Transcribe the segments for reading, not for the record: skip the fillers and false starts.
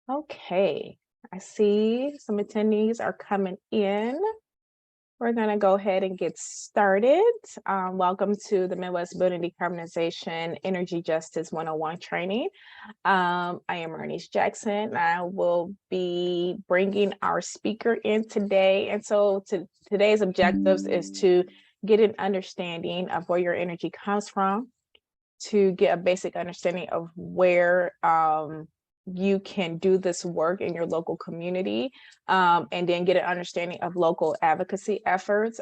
Okay, I see some attendees are coming in. We're going to go ahead and get started. Welcome to the Midwest Building Decarbonization Energy Justice 101 training. I am Marnese Jackson. I will be bringing our speaker in today. And so today's objectives is to get an understanding of where your energy comes from, to get a basic understanding of where you can do this work in your local community, and then get an understanding of local advocacy efforts.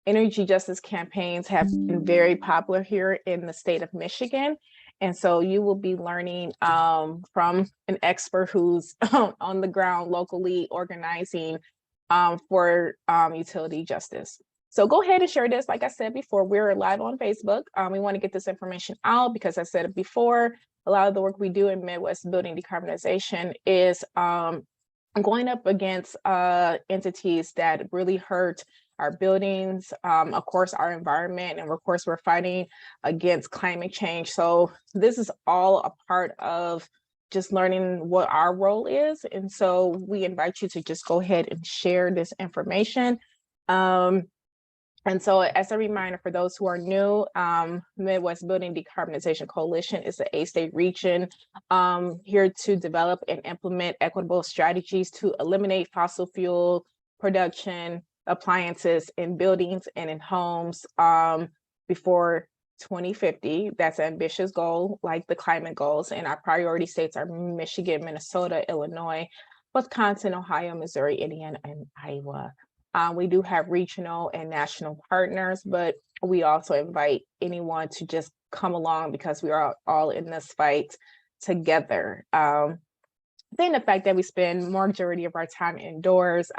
Energy justice campaigns have been very popular here in the state of Michigan. And so you will be learning from an expert who's on the ground locally organizing for utility justice. So go ahead and share this. Like I said before, we're live on Facebook. We want to get this information out because I said it before, a lot of the work we do in Midwest Building Decarbonization is going up against entities that really hurt our buildings, of course, our environment, and of course, we're fighting against climate change. So this is all a part of just learning what our role is. And so we invite you to just go ahead and share this information. And so as a reminder for those who are new, Midwest Building Decarbonization Coalition is an 8-state region here to develop and implement equitable strategies to eliminate fossil fuel production appliances in buildings and in homes before 2050. That's an ambitious goal, like the climate goals. And our priority states are Michigan, Minnesota, Illinois, Wisconsin, Ohio, Missouri, Indiana, and Iowa. We do have regional and national partners, but we also invite anyone to just come along because we are all in this fight together. Then the fact that we spend majority of our time indoors,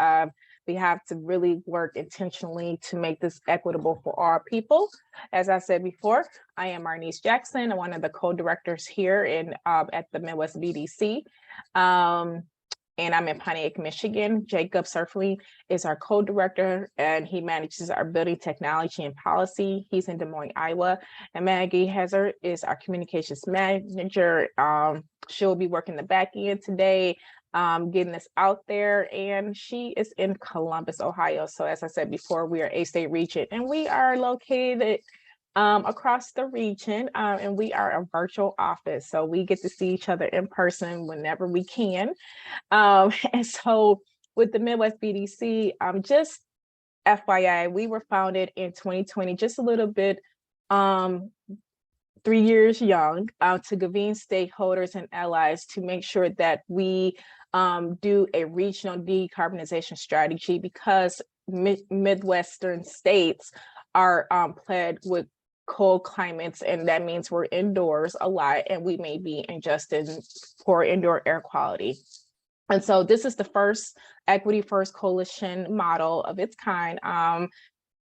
we have to really work intentionally to make this equitable for all people. As I said before, I am Marnese Jackson. I'm one of the co-directors here at the Midwest BDC. And I'm in Pontiac, Michigan. Jacob Surfley is our co-director, and he manages our building technology and policy. He's in Des Moines, Iowa. And Maggie Hazard is our communications manager. She'll be working the back end today, getting this out there. And she is in Columbus, Ohio. So as I said before, we are a state region, and we are located across the region, and we are a virtual office, so we get to see each other in person whenever we can. And so with the Midwest BDC, just FYI, we were founded in 2020, just a little bit 3 years young, to convene stakeholders and allies to make sure that we do a regional decarbonization strategy, because Midwestern states are plagued with cold climates, and that means we're indoors a lot, and we may be ingesting poor indoor air quality. And so this is the first equity first coalition model of its kind,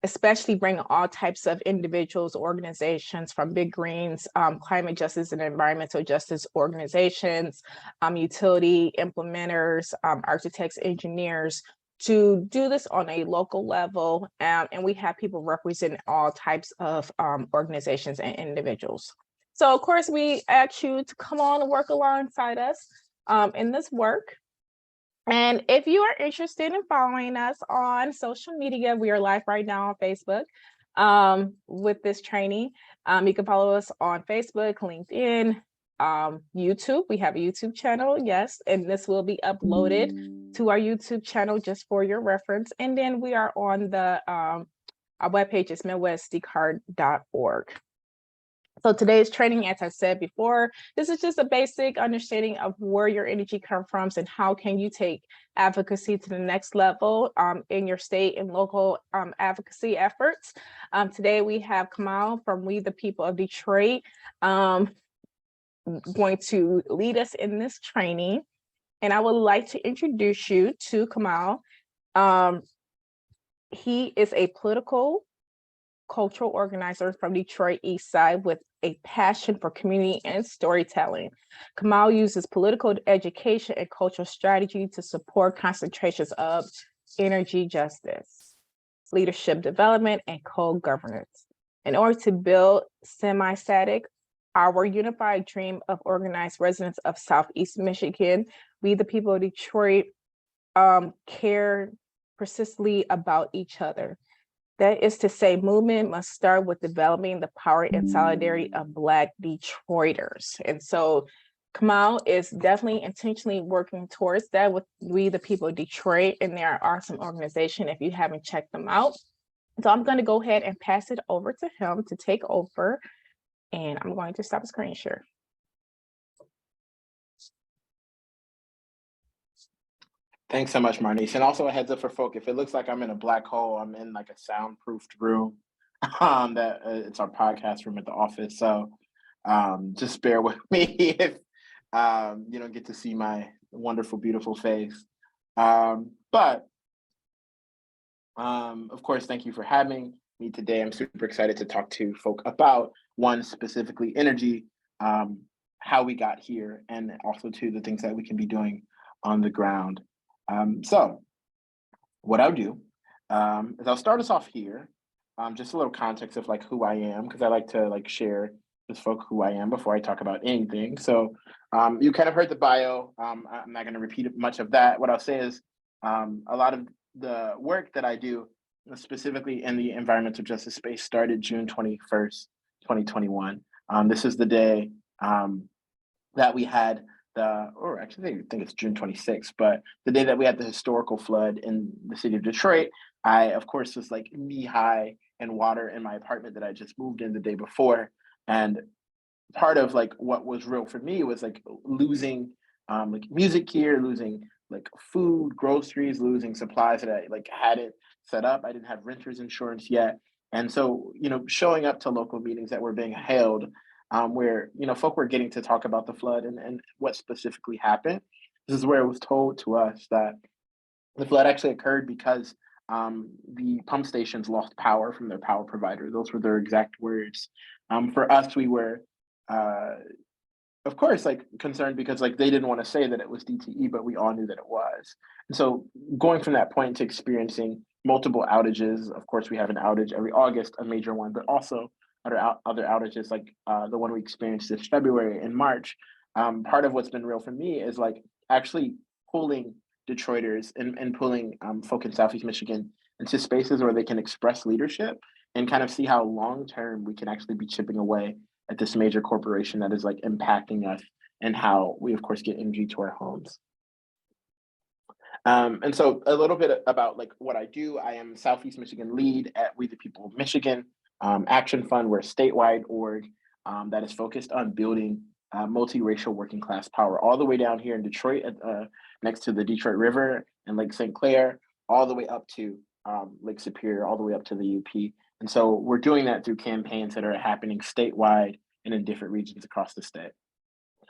especially bringing all types of individuals, organizations, from big greens, climate justice and environmental justice organizations, utility implementers, architects, engineers, to do this on a local level. And we have people representing all types of organizations and individuals. So of course, we ask you to come on and work alongside us in this work. And if you are interested in following us on social media, we are live right now on Facebook with this training. You can follow us on Facebook, LinkedIn, YouTube. We have a YouTube channel, yes, and this will be uploaded to our YouTube channel just for your reference. And then we are on the our webpage is midwestdecarb.org. So today's training, as I said before, this is just a basic understanding of where your energy comes from and how can you take advocacy to the next level in your state and local advocacy efforts. Today we have Kamau from We the People of Detroit going to lead us in this training. And I would like to introduce you to Kamau. He is a political cultural organizer from Detroit East Side with a passion for community and storytelling. Kamau uses political education and cultural strategy to support concentrations of energy justice, leadership development, and co-governance in order to build semi-static our unified dream of organized residents of Southeast Michigan, we the people of Detroit, care persistently about each other. That is to say, movement must start with developing the power and solidarity of Black Detroiters. And so Kamau is definitely intentionally working towards that with We the People of Detroit, and they are an awesome organization if you haven't checked them out. So I'm going to go ahead and pass it over to him to take over, and I'm going to stop the screen share. Thanks so much, Marnese. And also a heads up for folk, if it looks like I'm in a black hole, I'm in like a soundproofed room. It's our podcast room at the office. So just bear with me if you don't get to see my wonderful, beautiful face. But of course, thank you for having me today. I'm super excited to talk to folk about one, specifically energy, how we got here, and also to the things that we can be doing on the ground. So what I'll do is I'll start us off here, just a little context of like who I am, because I like to like share with folk who I am before I talk about anything. So you kind of heard the bio. I'm not going to repeat much of that. What I'll say is a lot of the work that I do, specifically in the environmental justice space, started June 21st, 2021. This is the day that we had or actually I think it's June 26th, but the day that we had the historical flood in the city of Detroit. I, of course, was like knee high in water in my apartment that I just moved in the day before. And part of like what was real for me was like losing like music gear, losing like food, groceries, losing supplies that I like hadn't set up. I didn't have renter's insurance yet. And so, showing up to local meetings that were being held where folk were getting to talk about the flood and what specifically happened. This is where it was told to us that the flood actually occurred because the pump stations lost power from their power provider. Those were their exact words. For us, we were, of course, like concerned because like they didn't want to say that it was DTE, but we all knew that it was. And so going from that point to experiencing multiple outages, of course, we have an outage every August, a major one, but also other outages like the one we experienced this February and March. Part of what's been real for me is like actually pulling Detroiters and pulling folk in Southeast Michigan into spaces where they can express leadership and kind of see how long-term we can actually be chipping away at this major corporation that is like impacting us and how we of course get energy to our homes. And so a little bit about like what I do. I am Southeast Michigan lead at We the People of Michigan Action Fund. We're a statewide org that is focused on building multiracial working class power all the way down here in Detroit next to the Detroit River and Lake St. Clair, all the way up to Lake Superior, all the way up to the UP. And so we're doing that through campaigns that are happening statewide and in different regions across the state.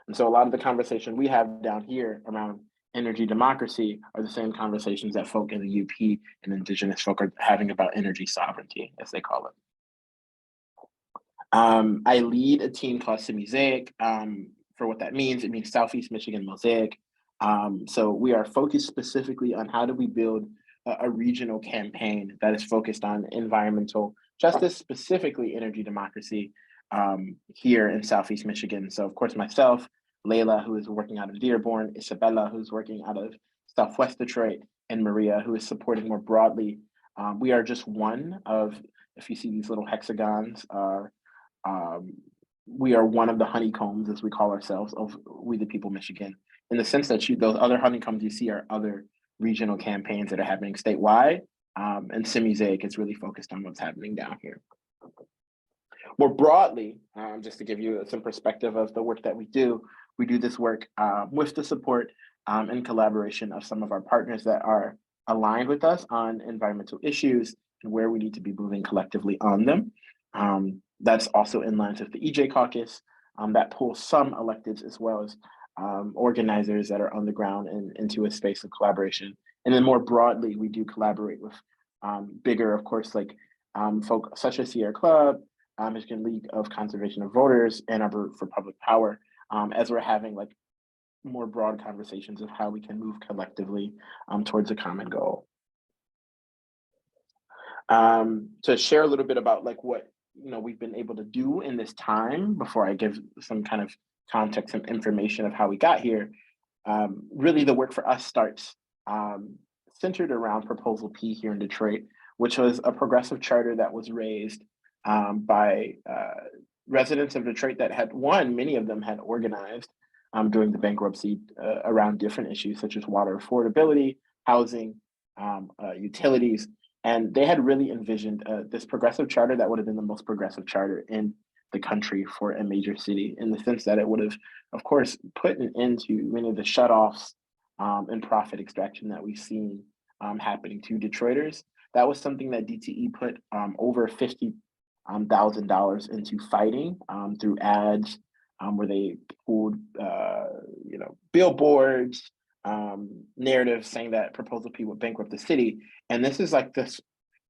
And so a lot of the conversation we have down here around energy democracy are the same conversations that folk in the UP and indigenous folk are having about energy sovereignty, as they call it. I lead a team called Mosaic. For what that means, it means Southeast Michigan Mosaic. So we are focused specifically on how do we build a regional campaign that is focused on environmental justice, specifically energy democracy here in Southeast Michigan. So of course myself, Layla, who is working out of Dearborn, Isabella, who's working out of Southwest Detroit, and Maria, who is supporting more broadly. We are just one of, if you see these little hexagons, we are one of the honeycombs, as we call ourselves, of We the People Michigan, in the sense that those other honeycombs you see are other regional campaigns that are happening statewide, and Mosaic is really focused on what's happening down here. More broadly, just to give you some perspective of the work that we do this work with the support and collaboration of some of our partners that are aligned with us on environmental issues and where we need to be moving collectively on them. That's also in line with the EJ caucus that pulls some electeds as well as organizers that are on the ground and into a space of collaboration. And then more broadly, we do collaborate with bigger, of course, like folk such as Sierra Club, Michigan League of Conservation of Voters, Ann Arbor for Public Power, as we're having like more broad conversations of how we can move collectively towards a common goal. To share a little bit about like what we've been able to do in this time, before I give some kind of context and information of how we got here, really the work for us starts centered around Proposal P here in Detroit, which was a progressive charter that was raised by residents of Detroit that had, many of them had organized during the bankruptcy around different issues such as water affordability, housing, utilities. And they had really envisioned this progressive charter that would have been the most progressive charter in the country for a major city, in the sense that it would have, of course, put an end to many of the shutoffs and profit extraction that we've seen happening to Detroiters. That was something that DTE put over $50,000 into fighting through ads, where they pulled, billboards, narratives saying that Proposal P would bankrupt the city. And this is like this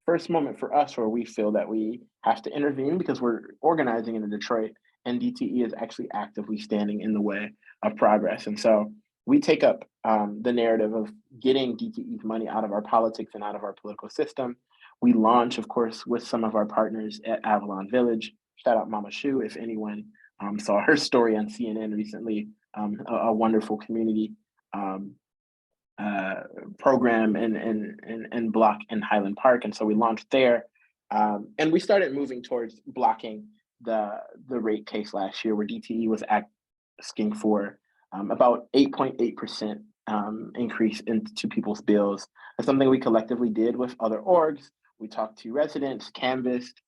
first moment for us where we feel that we have to intervene, because we're organizing in Detroit and DTE is actually actively standing in the way of progress. And so we take up the narrative of getting DTE's money out of our politics and out of our political system. We launch, of course, with some of our partners at Avalon Village. Shout out Mama Shu, if anyone saw her story on CNN recently, a wonderful community program and block in Highland Park. And so we launched there. And we started moving towards blocking the rate case last year, where DTE was asking for about 8.8% increase into people's bills. That's something we collectively did with other orgs. We talked to residents, canvassed,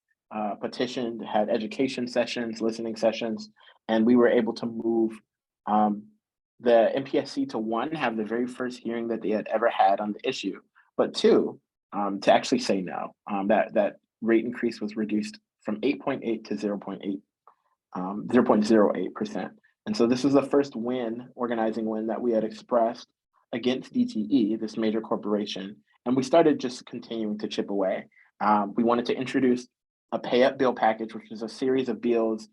petitioned, had education sessions, listening sessions, and we were able to move the MPSC to, one, have the very first hearing that they had ever had on the issue, but two, to actually say no. That rate increase was reduced from 8.8 to 0.08%. And so this was the first organizing win that we had expressed against DTE, this major corporation. And we started just continuing to chip away. We wanted to introduce a pay up bill package, which is a series of bills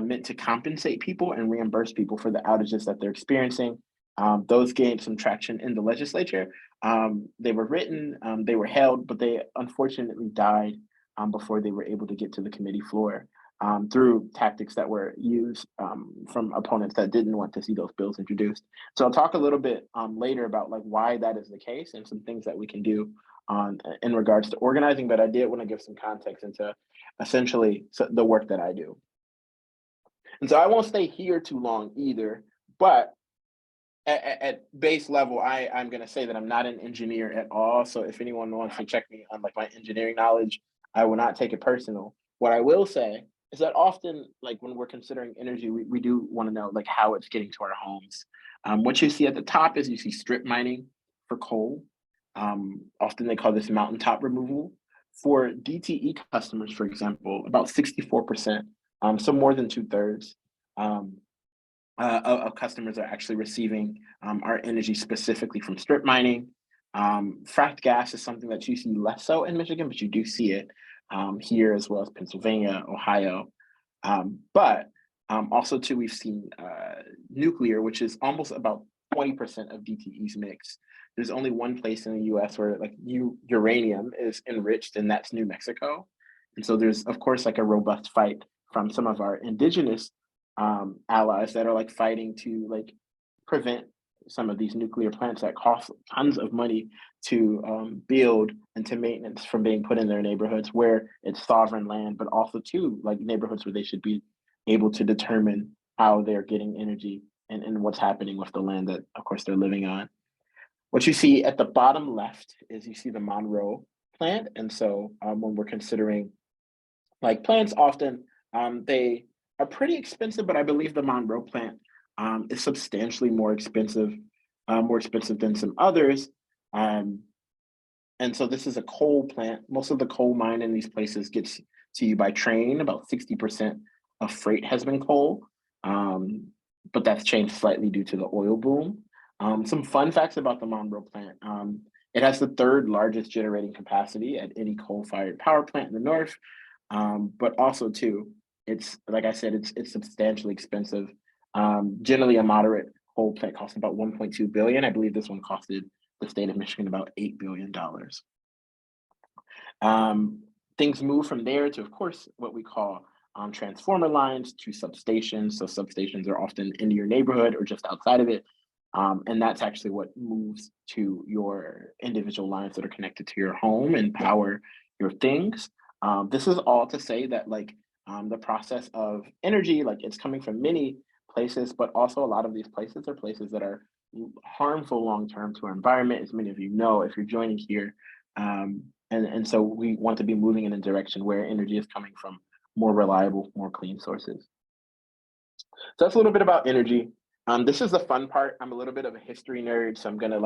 meant to compensate people and reimburse people for the outages that they're experiencing. Those gained some traction in the legislature. They were written, they were held, but they unfortunately died before they were able to get to the committee floor through tactics that were used from opponents that didn't want to see those bills introduced. So I'll talk a little bit later about why that is the case and some things that we can do in regards to organizing, but I did want to give some context into essentially the work that I do. And so I won't stay here too long either, but at base level, I'm going to say that I'm not an engineer at all. So if anyone wants to check me on my engineering knowledge, I will not take it personal. What I will say is that often, when we're considering energy, we do want to know how it's getting to our homes. What you see at the top is you see strip mining for coal. Often they call this mountaintop removal. For DTE customers, for example, about 64%, so more than 2/3 of customers are actually receiving our energy specifically from strip mining. Fracked gas is something that you see less so in Michigan, but you do see it here as well as Pennsylvania, Ohio. But also too, we've seen nuclear, which is almost about 20% of DTE's mix. There's only one place in the US where uranium is enriched, and that's New Mexico. And so there's, of course, a robust fight from some of our indigenous allies that are fighting to prevent some of these nuclear plants that cost tons of money to build and to maintenance from being put in their neighborhoods where it's sovereign land, but also too neighborhoods where they should be able to determine how they're getting energy and what's happening with the land that, of course, they're living on. What you see at the bottom left is you see the Monroe plant. And so when we're considering plants, often they are pretty expensive, but I believe the Monroe plant is substantially more expensive than some others. And so this is a coal plant. Most of the coal mined in these places gets to you by train. About 60% of freight has been coal, but that's changed slightly due to the oil boom. Some fun facts about the Monroe plant. It has the third largest generating capacity at any coal-fired power plant in the north, but also too, it's like I said, it's substantially expensive. Generally, a moderate coal plant costs about $1.2 billion. I believe this one costed the state of Michigan about $8 billion. things move from there to, of course, what we call transformer lines to substations. So substations are often in your neighborhood or just outside of it. And that's actually what moves to your individual lines that are connected to your home and power your things. This is all to say that the process of energy, like it's coming from many places, but also a lot of these places are places that are harmful long-term to our environment, as many of you know, if you're joining here. And so we want to be moving in a direction where energy is coming from more reliable, more clean sources. So that's a little bit about energy. This is the fun part. I'm a little bit of a history nerd, so I'm gonna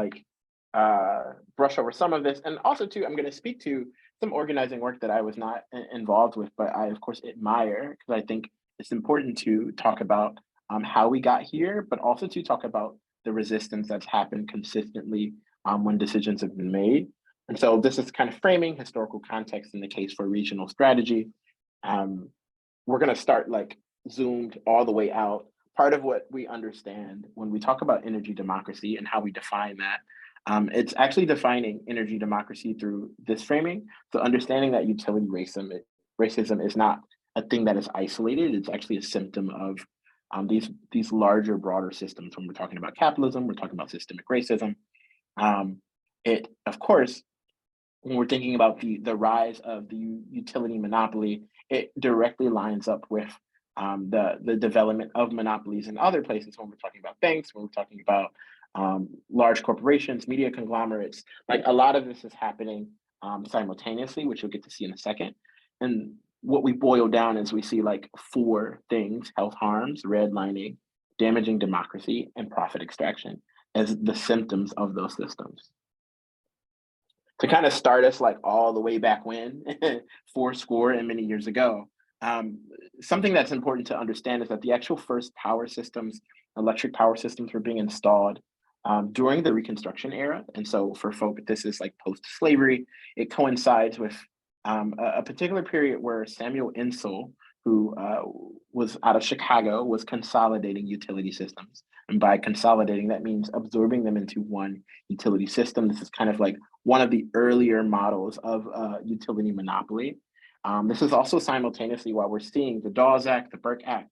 brush over some of this. And also too, I'm gonna speak to some organizing work that I was not involved with, but I of course admire, because I think it's important to talk about how we got here, but also to talk about the resistance that's happened consistently when decisions have been made. And so this is kind of framing historical context in the case for regional strategy. We're gonna start zoomed all the way out. Part of what we understand when we talk about energy democracy and how we define that, it's actually defining energy democracy through this framing. So understanding that utility racism is not a thing that is isolated. It's actually a symptom of these larger, broader systems. When we're talking about capitalism, we're talking about systemic racism. It, of course, when we're thinking about the rise of the utility monopoly, it directly lines up with the development of monopolies in other places. When we're talking about banks, when we're talking about large corporations, media conglomerates, a lot of this is happening simultaneously, which you'll get to see in a second. And what we boil down is we see four things: health harms, redlining, damaging democracy, and profit extraction as the symptoms of those systems. To kind of start us all the way back when, 4 and many years ago, something that's important to understand is that the actual first power systems, electric power systems, were being installed during the Reconstruction era. And so for folk, this is post-slavery. It coincides with a particular period where Samuel Insull, who was out of Chicago, was consolidating utility systems. And by consolidating, that means absorbing them into one utility system. This is kind of one of the earlier models of utility monopoly. This is also simultaneously while we're seeing the Dawes Act, the Burke Act,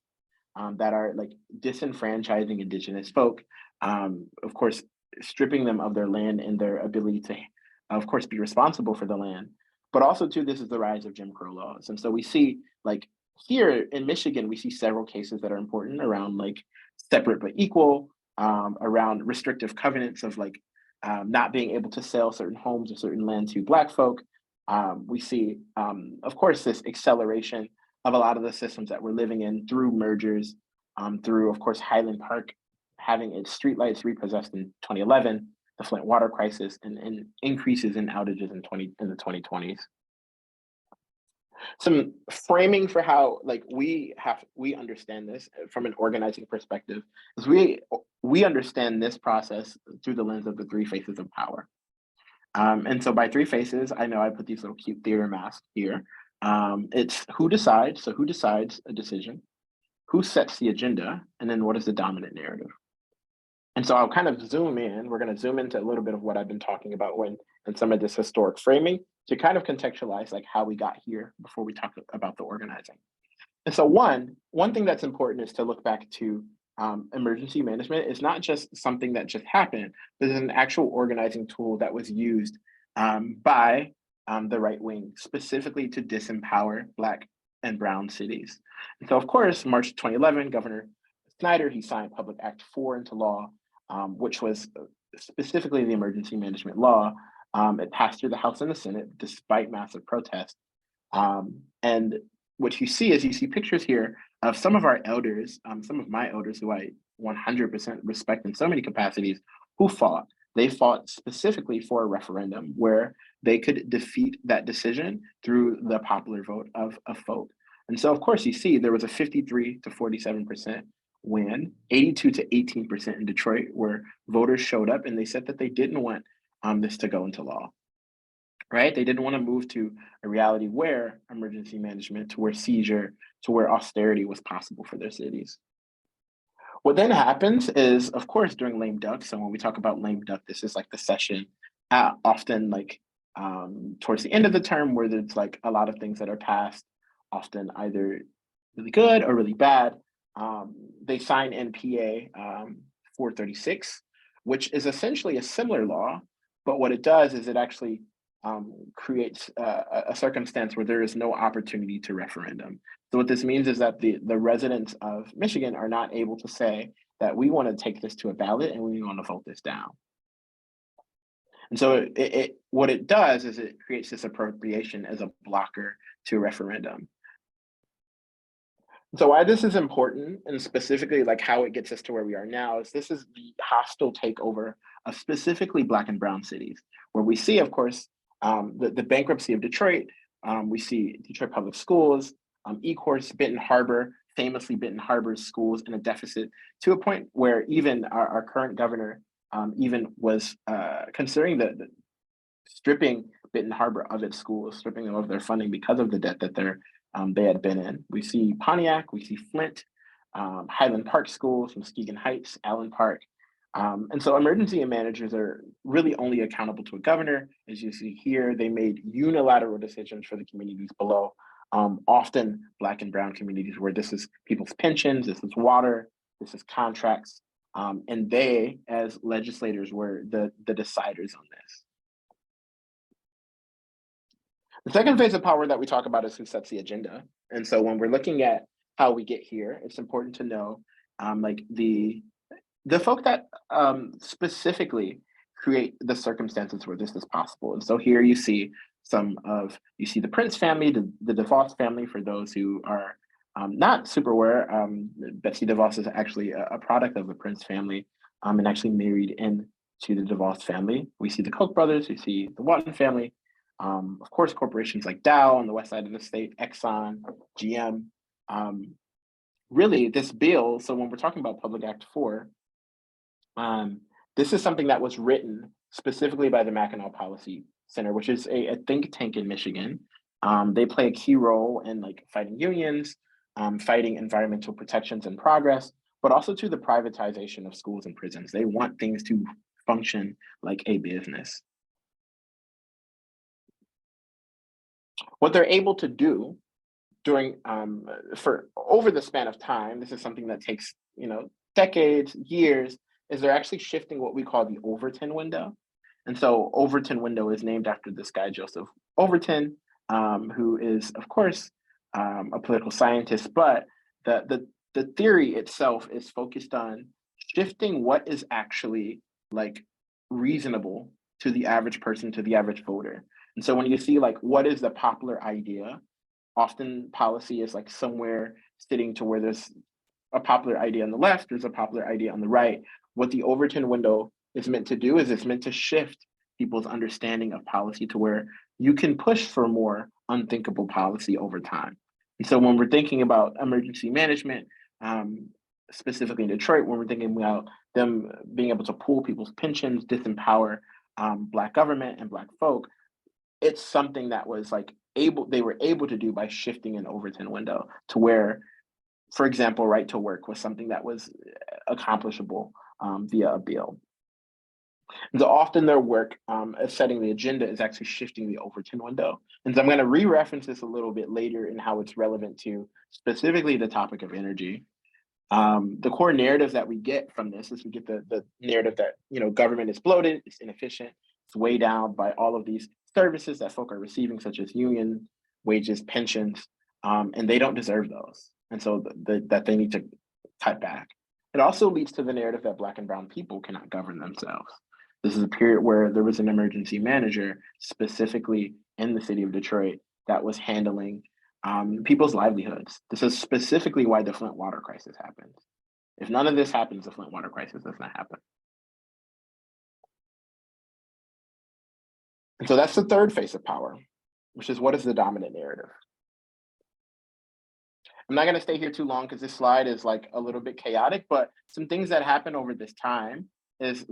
that are disenfranchising indigenous folk, of course, stripping them of their land and their ability to, of course, be responsible for the land. But also too, this is the rise of Jim Crow laws. And so we see here in Michigan, we see several cases that are important around separate but equal, around restrictive covenants of not being able to sell certain homes or certain land to Black folk. We see, of course, this acceleration of a lot of the systems that we're living in through mergers, through, of course, Highland Park having its streetlights repossessed in 2011, the Flint water crisis, and increases in outages in the 2020s. Some framing for how we understand this from an organizing perspective is we understand this process through the lens of the 3 faces of power. And so by 3 faces, I know I put these little cute theater masks here. It's who decides, so who decides a decision, who sets the agenda, and then what is the dominant narrative. And so I'll kind of zoom in. We're going to zoom into a little bit of what I've been talking about and some of this historic framing to kind of contextualize how we got here before we talk about the organizing. And so one thing that's important is to look back to emergency management. Is not just something that just happened, but it's an actual organizing tool that was used by the right wing, specifically to disempower Black and Brown cities. And so, of course, March 2011, Governor Snyder, he signed Public Act 4 into law, which was specifically the emergency management law. It passed through the House and the Senate despite massive protest. And what you see is pictures here of some of our elders, some of my elders who I 100% respect in so many capacities, who fought. They fought specifically for a referendum where they could defeat that decision through the popular vote of folk. And so, of course, you see there was a 53 to 47% win, 82 to 18% in Detroit, where voters showed up and they said that they didn't want this to go into law. Right? They didn't want to move to a reality where emergency management, to where seizure, to where austerity was possible for their cities. What then happens is, of course, during lame duck. So when we talk about lame duck, this is the session often towards the end of the term, where there's like a lot of things that are passed, often either really good or really bad. They sign NPA 436, which is essentially a similar law, but what it does is it actually creates a circumstance where there is no opportunity to referendum. So what this means is that the residents of Michigan are not able to say that we want to take this to a ballot and we want to vote this down. And so what it does is it creates this appropriation as a blocker to a referendum. So why this is important, and specifically like how it gets us to where we are now, is this is the hostile takeover of specifically Black and brown cities, where we see, of course, the bankruptcy of Detroit. We see Detroit Public Schools, Ecorse, Benton Harbor, famously Benton Harbor's schools in a deficit, to a point where even our current governor even was considering the stripping Benton Harbor of its schools, stripping them of their funding because of the debt that they had been in. We see Pontiac, we see Flint, Highland Park schools, Muskegon Heights, Allen Park. And so emergency managers are really only accountable to a governor. As you see here, they made unilateral decisions for the communities below, often Black and brown communities, where this is people's pensions, this is water, this is contracts, and they, as legislators, were the deciders on this. The second phase of power that we talk about is who sets the agenda. And so when we're looking at how we get here, it's important to know like the folk that specifically create the circumstances where this is possible. And so here you see you see the Prince family, the DeVos family, for those who are not super aware. Betsy DeVos is actually a product of the Prince family and actually married into the DeVos family. We see the Koch brothers, we see the Walton family. Of course, corporations like Dow on the west side of the state, Exxon, GM. Really, this bill, so when we're talking about Public Act 4, this is something that was written specifically by the Mackinac Policy Center, which is a think tank in Michigan. They play a key role in like fighting unions, fighting environmental protections and progress, but also to the privatization of schools and prisons. They want things to function like a business. What they're able to do during for over the span of time, this is something that takes decades, years, is they're actually shifting what we call the Overton window. And so Overton window is named after this guy, Joseph Overton, who is, of course, a political scientist, but the theory itself is focused on shifting what is actually like reasonable to the average person, to the average voter. And so when you see like what is the popular idea, often policy is like somewhere sitting to where there's a popular idea on the left, there's a popular idea on the right. What the Overton window is meant to do is it's meant to shift people's understanding of policy to where you can push for more unthinkable policy over time. And so when we're thinking about emergency management, specifically in Detroit, when we're thinking about them being able to pool people's pensions, disempower Black government and Black folk, it's something that was like they were able to do by shifting an Overton window to where, for example, right to work was something that was accomplishable via a bill. And so often their work as setting the agenda is actually shifting the Overton window. And so I'm going to re-reference this a little bit later in how it's relevant to specifically the topic of energy. The core narrative that we get from this is we get the narrative that government is bloated, it's inefficient, it's weighed down by all of these services that folk are receiving, such as union wages, pensions, and they don't deserve those. And so that they need to cut back. It also leads to the narrative that Black and brown people cannot govern themselves. This is a period where there was an emergency manager specifically in the city of Detroit that was handling people's livelihoods. This is specifically why the Flint water crisis happened. If none of this happens, the Flint water crisis does not happen. And so that's the third phase of power, which is what is the dominant narrative? I'm not going to stay here too long because this slide is like a little bit chaotic, but some things that happen over this time is,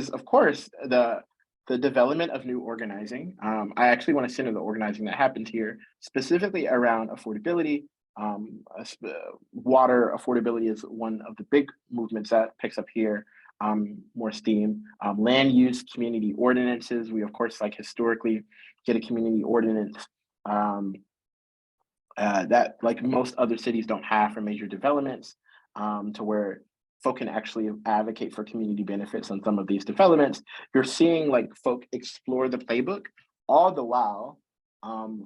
of course, the development of new organizing. I actually want to center the organizing that happened here, specifically around affordability. Water affordability is one of the big movements that picks up here. More steam, land use, community ordinances. We, of course, like historically get a community ordinance that like most other cities don't have for major developments, to where folk can actually advocate for community benefits on some of these developments. You're seeing like folk explore the playbook, all the while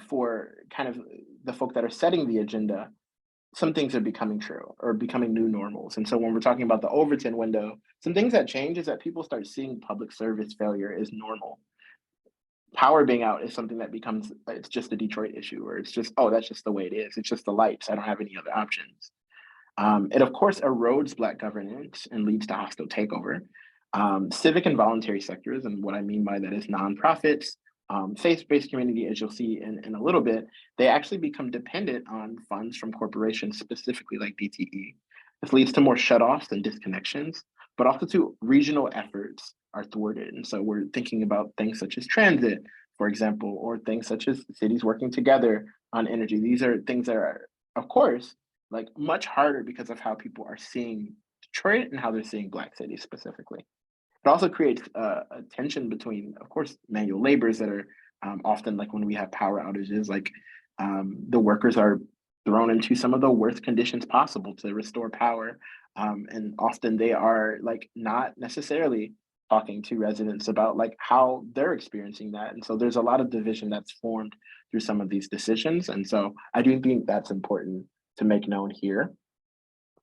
for kind of the folk that are setting the agenda, some things are becoming true or becoming new normals. And so when we're talking about the Overton window, some things that change is that people start seeing public service failure as normal. Power being out is something that becomes, it's just a Detroit issue, or it's just, oh, that's just the way it is. It's just the lights. I don't have any other options. It of course erodes Black governance and leads to hostile takeover. Civic and voluntary sectors, and what I mean by that is nonprofits, faith-based community, as you'll see in a little bit, they actually become dependent on funds from corporations, specifically like DTE. This leads to more shutoffs and disconnections, but also to regional efforts are thwarted. And so we're thinking about things such as transit, for example, or things such as cities working together on energy. These are things that are, of course, like much harder because of how people are seeing Detroit and how they're seeing Black cities specifically. It also creates a tension between, of course, manual laborers that are often like when we have power outages, like the workers are thrown into some of the worst conditions possible to restore power. And often they are like not necessarily talking to residents about like how they're experiencing that. And so there's a lot of division that's formed through some of these decisions. And so I do think that's important to make known here,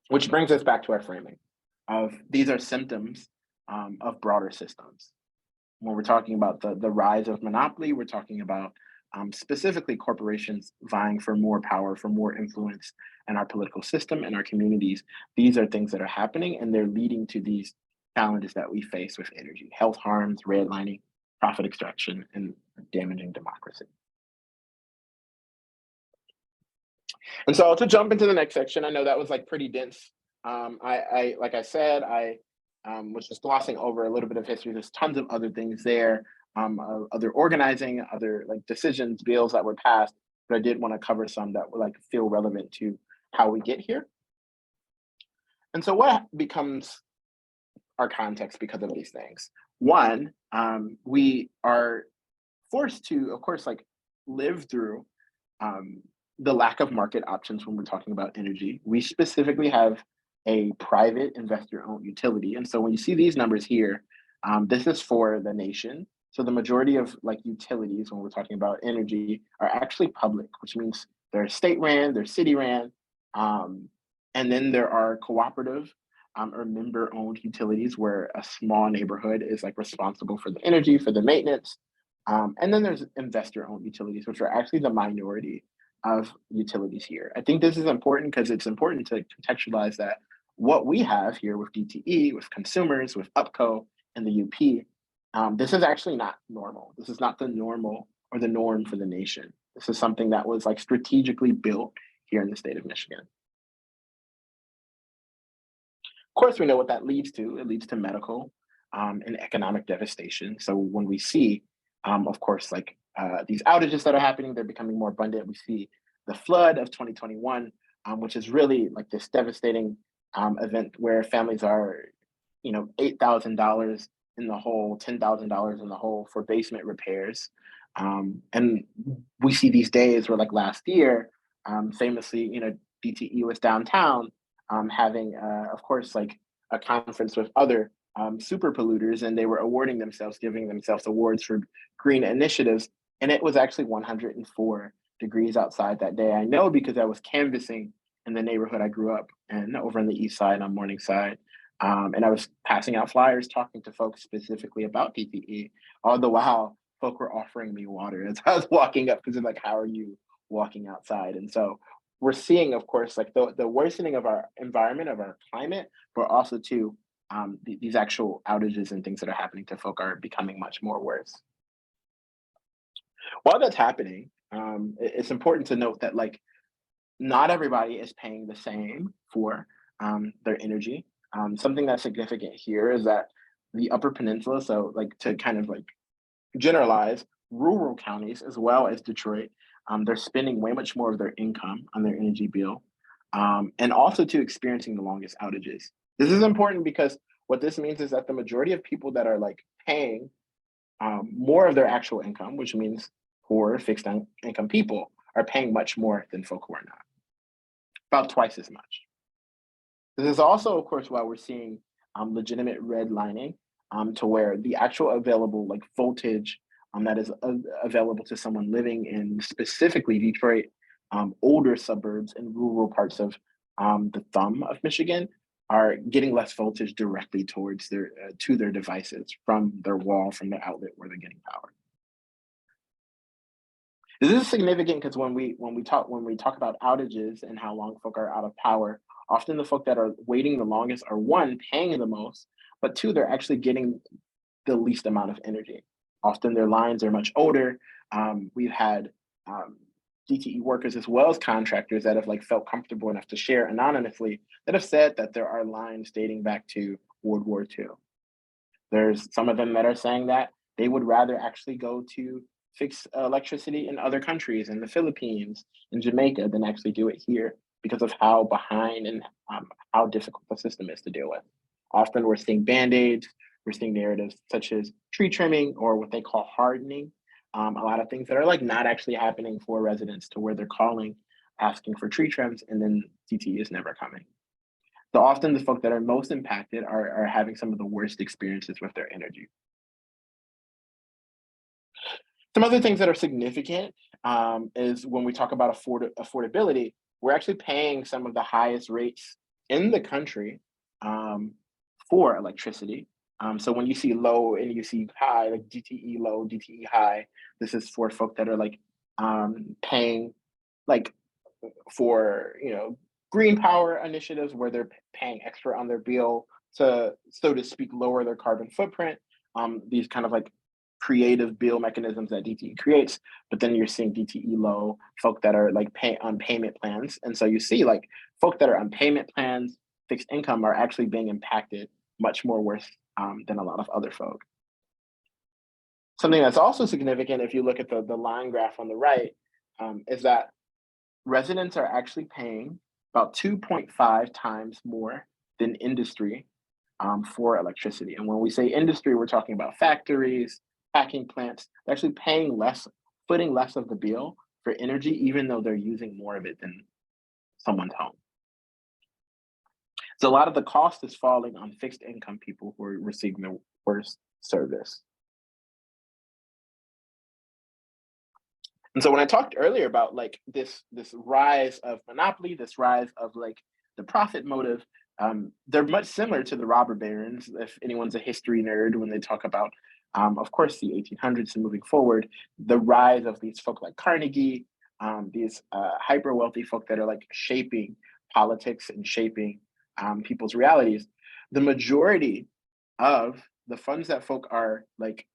which brings us back to our framing of these are symptoms of broader systems. When we're talking about the rise of monopoly, we're talking about specifically corporations vying for more power, for more influence in our political system and our communities. These are things that are happening, and they're leading to these challenges that we face with energy: health harms, redlining, profit extraction, and damaging democracy. And so to jump into the next section, I know that was like pretty dense. I like I said, I was just glossing over a little bit of history. There's tons of other things there, other organizing, other like decisions, bills that were passed, but I did want to cover some that were like feel relevant to how we get here. And so what becomes our context because of these things? One, we are forced to, of course, like live through the lack of market options when we're talking about energy. We specifically have a private investor-owned utility. And so when you see these numbers here, this is for the nation. So the majority of like utilities when we're talking about energy are actually public, which means they're state ran, they're city ran. And then there are cooperative or member-owned utilities where a small neighborhood is like responsible for the energy, for the maintenance. And then there's investor-owned utilities, which are actually the minority of utilities here. I think this is important because it's important to contextualize that what we have here with DTE, with consumers, with UPCO, and the UP, this is actually not normal. This is not the normal or the norm for the nation. This is something that was like strategically built here in the state of Michigan. Of course, we know what that leads to. It leads to medical and economic devastation. So when we see, of course, like these outages that are happening, they're becoming more abundant. We see the flood of 2021, which is really like this devastating event where families are, you know, $8,000 in the hole, $10,000 in the hole for basement repairs. And we see these days where like last year, famously, you know, DTE was downtown having, of course, like a conference with other super polluters, and they were awarding themselves, giving themselves awards for green initiatives. And it was actually 104 degrees outside that day. I know because I was canvassing in the neighborhood I grew up in over on the east side on Morningside. And I was passing out flyers, talking to folks specifically about DTE, all the while folk were offering me water as I was walking up because they're like, how are you walking outside? And so we're seeing, of course, like the worsening of our environment, of our climate, but also too, these actual outages and things that are happening to folk are becoming much more worse. While that's happening, it's important to note that like not everybody is paying the same for their energy. Something that's significant here is that the Upper Peninsula, so like to kind of like generalize, rural counties as well as Detroit, they're spending way much more of their income on their energy bill, and also to experiencing the longest outages. This is important because what this means is that the majority of people that are like paying more of their actual income, which means poor fixed income people are paying much more than folk who are not, about twice as much. This is also, of course, why we're seeing legitimate redlining to where the actual available like voltage that is available to someone living in specifically Detroit, older suburbs and rural parts of the thumb of Michigan are getting less voltage directly towards their to their devices from their wall, from their outlet where they're getting power. This is significant because when we talk about outages and how long folk are out of power, often the folk that are waiting the longest are one, paying the most, but two, they're actually getting the least amount of energy. Often their lines are much older. We've had DTE workers as well as contractors that have like felt comfortable enough to share anonymously that have said that there are lines dating back to World War II. There's some of them that are saying that they would rather actually go to fix electricity in other countries, in the Philippines, in Jamaica, than actually do it here because of how behind and how difficult the system is to deal with. Often we're seeing band-aids, we're seeing narratives such as tree trimming or what they call hardening. A lot of things that are like not actually happening for residents to where they're calling, asking for tree trims, and then DTE is never coming. So often the folk that are most impacted are having some of the worst experiences with their energy. Some other things that are significant is when we talk about affordability, we're actually paying some of the highest rates in the country for electricity. So when you see low and you see high, like DTE low, DTE high, this is for folk that are like paying like for green power initiatives where they're paying extra on their bill to, so to speak, lower their carbon footprint. These kind of like creative bill mechanisms that DTE creates, but then you're seeing DTE low folk that are like on payment plans. And so you see like folk that are on payment plans, fixed income, are actually being impacted much more worse than a lot of other folk. Something that's also significant, if you look at the line graph on the right, is that residents are actually paying about 2.5 times more than industry for electricity. And when we say industry, we're talking about factories, packing plants. They're actually paying less, footing less of the bill for energy, even though they're using more of it than someone's home. So a lot of the cost is falling on fixed income people who are receiving the worst service. And so when I talked earlier about like this rise of monopoly, this rise of like the profit motive, they're much similar to the robber barons. If anyone's a history nerd, when they talk about, of course, the 1800s and moving forward, the rise of these folk like Carnegie, these hyper wealthy folk that are like shaping politics and shaping people's realities. The majority of the funds that folk are like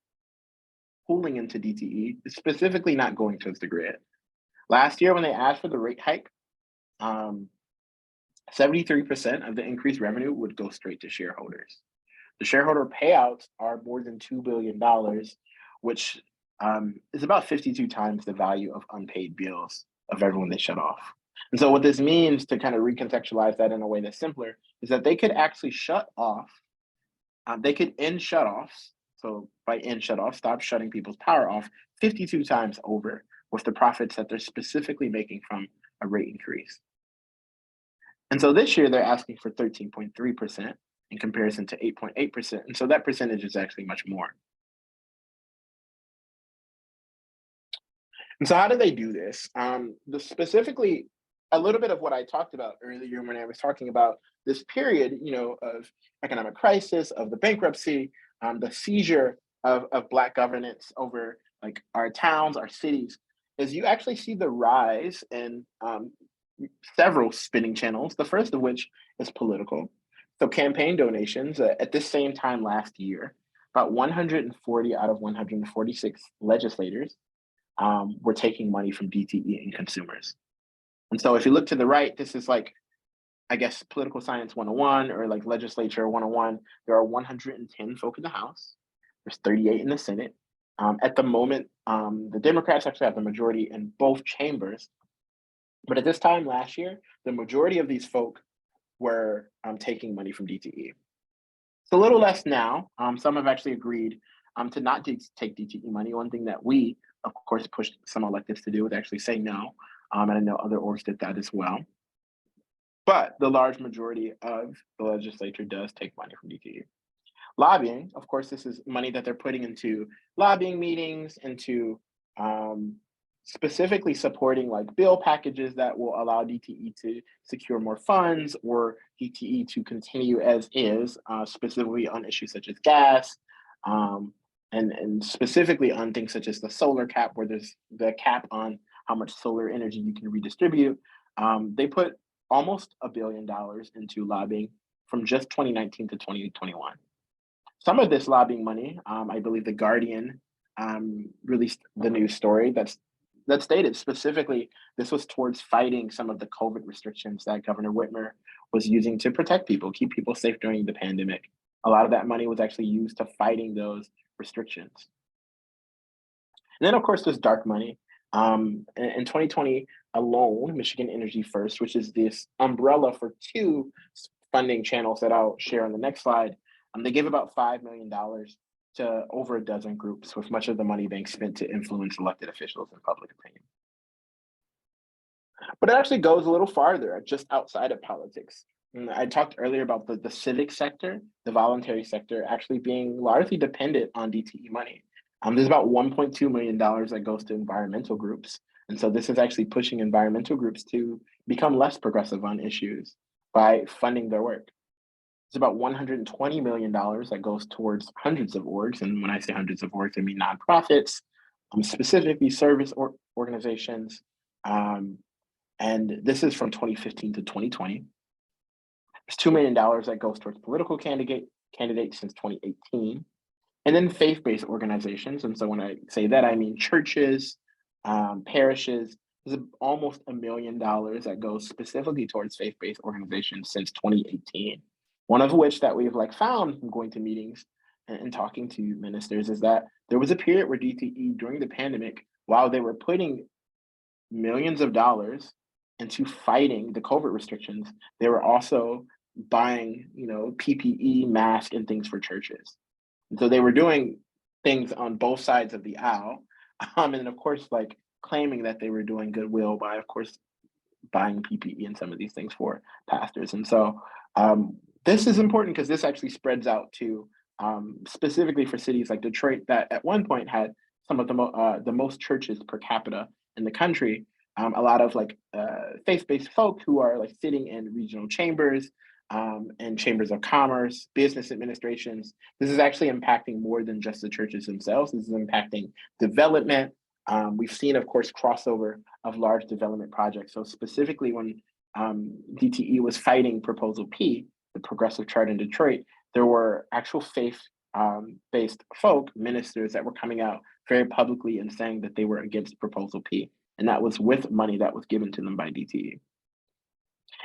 pooling into DTE is specifically not going towards the grid. Last year, when they asked for the rate hike, 73% of the increased revenue would go straight to shareholders. The shareholder payouts are more than $2 billion, which is about 52 times the value of unpaid bills of everyone they shut off. And so what this means, to kind of recontextualize that in a way that's simpler, is that they could actually shut off, they could end shutoffs. So by end shutoff, stop shutting people's power off 52 times over with the profits that they're specifically making from a rate increase. And so this year they're asking for 13.3% in comparison to 8.8%. And so that percentage is actually much more. And so how do they do this? Specifically, a little bit of what I talked about earlier when I was talking about this period, of economic crisis, of the bankruptcy, the seizure of Black governance over like our towns, our cities, is you actually see the rise in several spending channels, the first of which is political. So campaign donations, at this same time last year, about 140 out of 146 legislators were taking money from DTE and consumers. And so if you look to the right, this is like, I guess, political science 101 or like legislature 101. There are 110 folk in the House. There's 38 in the Senate. At the moment, the Democrats actually have the majority in both chambers. But at this time last year, the majority of these folk were taking money from DTE. It's a little less now. Some have actually agreed to not take DTE money. One thing that we of course, pushed some electives to do with actually say no. And I know other orgs did that as well. But the large majority of the legislature does take money from DTE. Lobbying, of course, this is money that they're putting into lobbying meetings, into specifically supporting like bill packages that will allow DTE to secure more funds, or DTE to continue as is, specifically on issues such as gas, and specifically on things such as the solar cap, where there's the cap on how much solar energy you can redistribute. They put almost $1 billion into lobbying from just 2019 to 2021. Some of this lobbying money, I believe The Guardian released the news story that stated specifically this was towards fighting some of the COVID restrictions that Governor Whitmer was using to protect people, keep people safe during the pandemic. A lot of that money was actually used to fighting those restrictions. And then, of course, there's dark money. In 2020 alone, Michigan Energy First, which is this umbrella for two funding channels that I'll share on the next slide, they gave about $5 million to over a dozen groups, with much of the money being spent to influence elected officials and public opinion. But it actually goes a little farther, just outside of politics. And I talked earlier about the civic sector, the voluntary sector, actually being largely dependent on DTE money. There's about $1.2 million that goes to environmental groups. And so this is actually pushing environmental groups to become less progressive on issues by funding their work. It's about $120 million that goes towards hundreds of orgs. And when I say hundreds of orgs, I mean nonprofits, specifically service organizations. And this is from 2015 to 2020. There's $2 million that goes towards political candidates since 2018. And then faith-based organizations. And so when I say that, I mean churches, parishes. There's almost $1 million that goes specifically towards faith-based organizations since 2018. One of which that we've found from going to meetings and talking to ministers is that there was a period where DTE during the pandemic, while they were putting millions of dollars into fighting the COVID restrictions, they were also buying, PPE, masks, and things for churches. And so they were doing things on both sides of the aisle. And of course, claiming that they were doing goodwill by, of course, buying PPE and some of these things for pastors. And so this is important because this actually spreads out to specifically for cities like Detroit that at one point had some of the most churches per capita in the country. A lot of faith-based folk who are sitting in regional chambers and chambers of commerce, business administrations. This is actually impacting more than just the churches themselves. This is impacting development. We've seen, of course, crossover of large development projects. So specifically when DTE was fighting Proposal P, the progressive chart in Detroit, there were actual faith-based folk, ministers that were coming out very publicly and saying that they were against Proposal P. And that was with money that was given to them by DTE.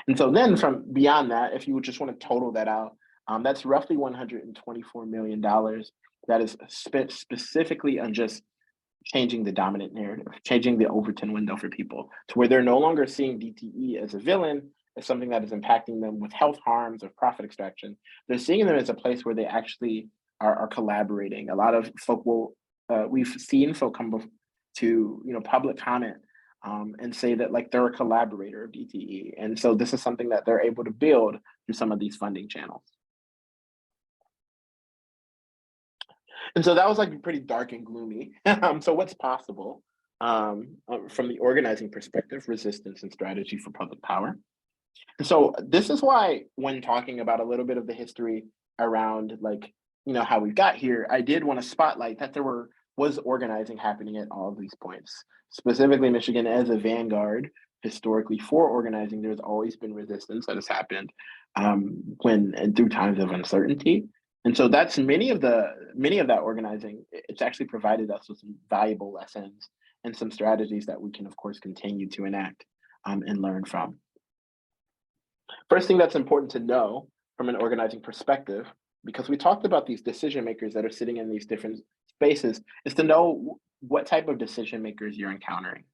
And so then from beyond that, if you would just want to total that out, that's roughly $124 million that is spent specifically on just changing the dominant narrative, changing the Overton window for people to where they're no longer seeing DTE as a villain, as something that is impacting them with health harms or profit extraction. They're seeing them as a place where they actually are collaborating. A lot of folk we've seen folk come to public comment and say that they're a collaborator of DTE. And so this is something that they're able to build through some of these funding channels. And so that was pretty dark and gloomy. So what's possible from the organizing perspective, resistance and strategy for public power. And so this is why when talking about a little bit of the history around how we got here, I did want to spotlight that there was organizing happening at all of these points. Specifically, Michigan as a vanguard historically for organizing, there's always been resistance that has happened when and through times of uncertainty. And so that's many of that organizing. It's actually provided us with some valuable lessons and some strategies that we can, of course, continue to enact and learn from. First thing that's important to know from an organizing perspective, because we talked about these decision makers that are sitting in these different spaces, is to know what type of decision makers you're encountering.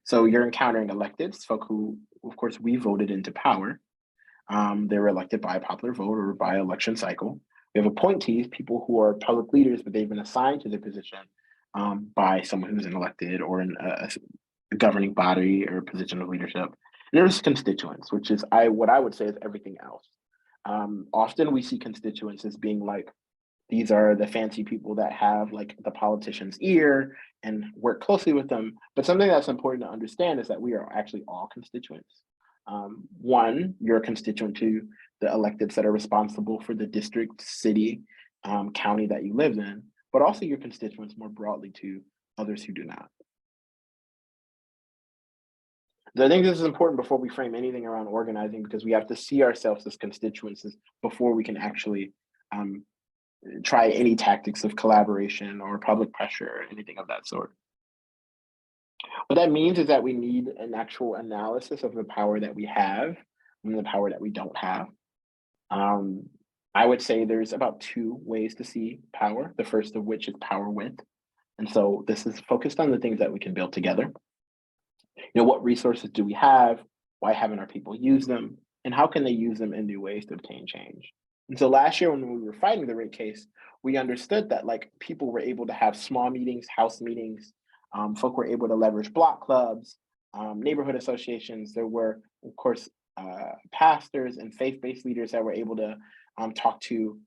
So you're encountering electeds, folk who, of course, we voted into power. They were elected by a popular vote or by election cycle. We have appointees, people who are public leaders, but they've been assigned to the position by someone who's an elected or in a governing body or position of leadership. And there's constituents, which is what I would say is everything else. Often we see constituents as being like, these are the fancy people that have like the politician's ear and work closely with them. But something that's important to understand is that we are actually all constituents. One, you're a constituent to the electeds that are responsible for the district, city, county that you live in, but also your constituents more broadly to others who do not. So I think this is important before we frame anything around organizing, because we have to see ourselves as constituents before we can actually try any tactics of collaboration or public pressure or anything of that sort. What that means is that we need an actual analysis of the power that we have and the power that we don't have. I would say there's about two ways to see power, the first of which is power with. And so this is focused on the things that we can build together. What resources do we have? Why haven't our people used them? And how can they use them in new ways to obtain change? And so last year when we were fighting the rate case, we understood that like people were able to have small meetings, house meetings, folk were able to leverage block clubs, neighborhood associations. There were, of course, pastors and faith-based leaders that were able to talk to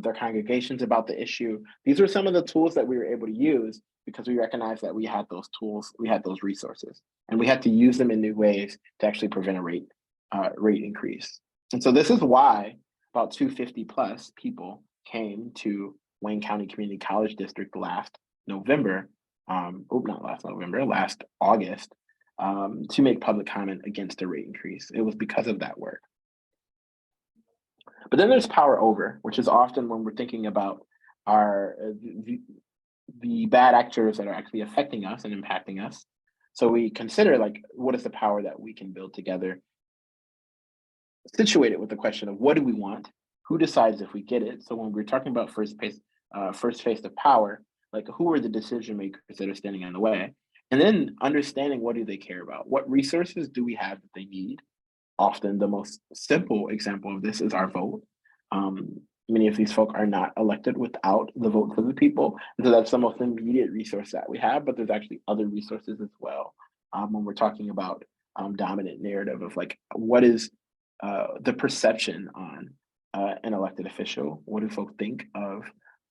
their congregations about the issue. These were some of the tools that we were able to use because we recognized that we had those tools, we had those resources, and we had to use them in new ways to actually prevent a rate increase. And so this is why about 250 plus people came to Wayne County Community College District last November, last August, to make public comment against a rate increase. It was because of that work. But then there's power over, which is often when we're thinking about the bad actors that are actually affecting us and impacting us. So we consider like, what is the power that we can build together? Situate it with the question of what do we want? Who decides if we get it? So when we're talking about first phase of power, like who are the decision makers that are standing in the way? And then understanding what do they care about? What resources do we have that they need? Often the most simple example of this is our vote. Many of these folk are not elected without the votes of the people. And so that's the most immediate resource that we have, but there's actually other resources as well. When we're talking about dominant narrative of like, what is the perception on an elected official? What do folks think of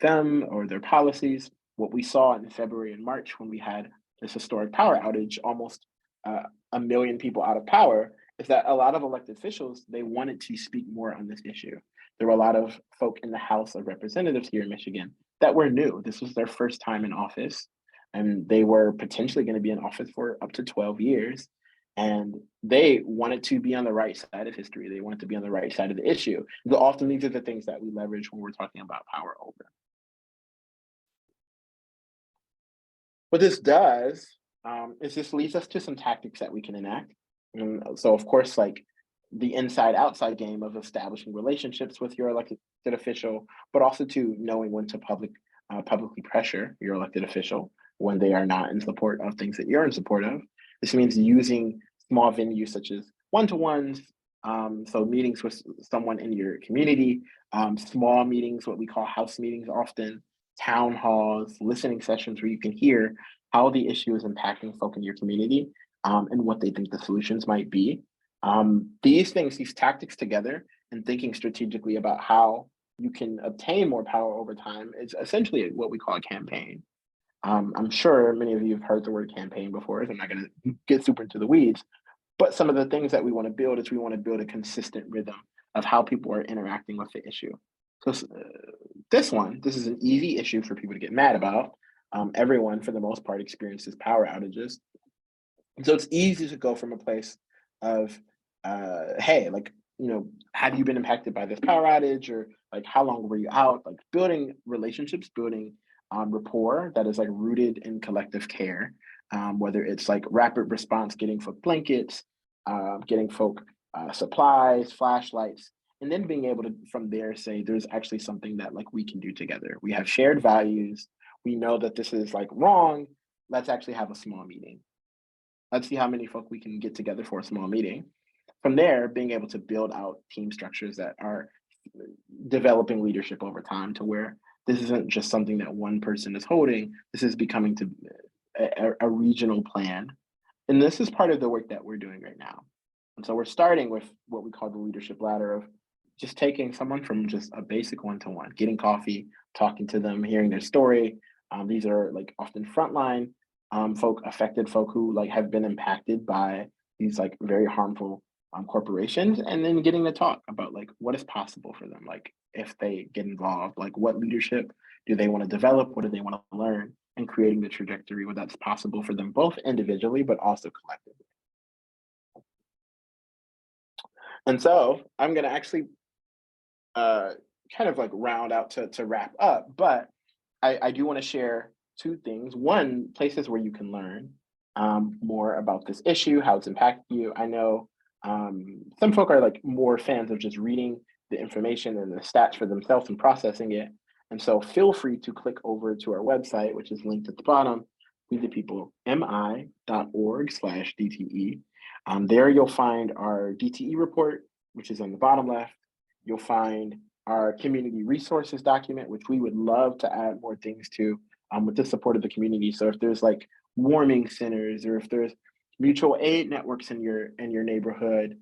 them or their policies? What we saw in February and March when we had this historic power outage, almost 1 million people out of power, is that a lot of elected officials, they wanted to speak more on this issue. There were a lot of folk in the House of Representatives here in Michigan that were new. This was their first time in office, and they were potentially going to be in office for up to 12 years. And they wanted to be on the right side of history. They wanted to be on the right side of the issue. So often these are the things that we leverage when we're talking about power over. What this does is this leads us to some tactics that we can enact. And so of course, like the inside-outside game of establishing relationships with your elected official, but also to knowing when to publicly pressure your elected official when they are not in support of things that you're in support of. This means using small venues such as one-to-ones, so meetings with someone in your community, small meetings, what we call house meetings often, town halls, listening sessions where you can hear how the issue is impacting folk in your community and what they think the solutions might be. These tactics together and thinking strategically about how you can obtain more power over time is essentially what we call a campaign. I'm sure many of you have heard the word campaign before, so I'm not going to get super into the weeds, but some of the things that we want to build is we want to build a consistent rhythm of how people are interacting with the issue. So this is an easy issue for people to get mad about. Everyone, for the most part, experiences power outages. And so it's easy to go from a place of, hey, like, have you been impacted by this power outage, or like, how long were you out? Like building relationships, building rapport that is like rooted in collective care, whether it's like rapid response, getting folk blankets, getting folk supplies, flashlights, and then being able to from there say there's actually something that like we can do together. We have shared values. We know that this is like wrong. Let's actually have a small meeting. Let's see how many folk we can get together for a small meeting. From there, being able to build out team structures that are developing leadership over time to where this isn't just something that one person is holding. This is becoming to a regional plan. And this is part of the work that we're doing right now. And so we're starting with what we call the leadership ladder of just taking someone from just a basic one-to-one, getting coffee, talking to them, hearing their story. These are like often frontline affected folk who like have been impacted by these like very harmful corporations, and then getting to talk about like what is possible for them, like if they get involved, like what leadership do they want to develop, what do they want to learn, and creating the trajectory where that's possible for them both individually but also collectively. And so I'm going to actually uh, kind of like round out to wrap up, but I do want to share two things. One, places where you can learn more about this issue, how it's impacted you. I know some folk are like more fans of just reading the information and the stats for themselves and processing it. And so feel free to click over to our website, which is linked at the bottom, wethepeople.mi.org/DTE. There you'll find our DTE report, which is on the bottom left. You'll find our community resources document, which we would love to add more things to with the support of the community. So if there's like warming centers or if there's mutual aid networks in your neighborhood,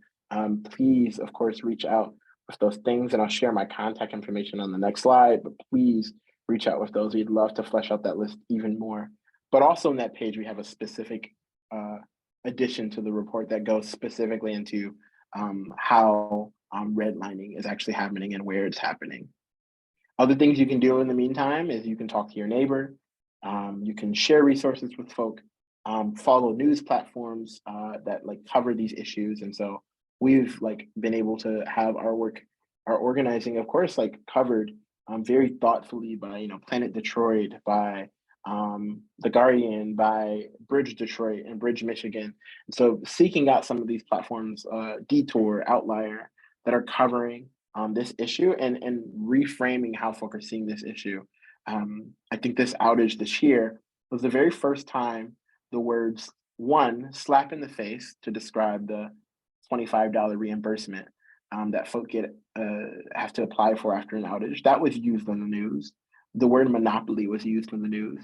please, of course, reach out with those things. And I'll share my contact information on the next slide, but please reach out with those. We'd love to flesh out that list even more. But also on that page, we have a specific addition to the report that goes specifically into how redlining is actually happening and where it's happening. Other things you can do in the meantime is you can talk to your neighbor, you can share resources with folk, follow news platforms that like cover these issues. And so we've like been able to have our work, our organizing, of course, like covered very thoughtfully by Planet Detroit, by The Guardian, by Bridge Detroit and Bridge Michigan. And so seeking out some of these platforms, Detour, Outlier, that are covering this issue and reframing how folk are seeing this issue. I think this outage this year was the very first time the words one slap in the face to describe the $25 reimbursement that folk have to apply for after an outage. That was used on the news. The word monopoly was used in the news.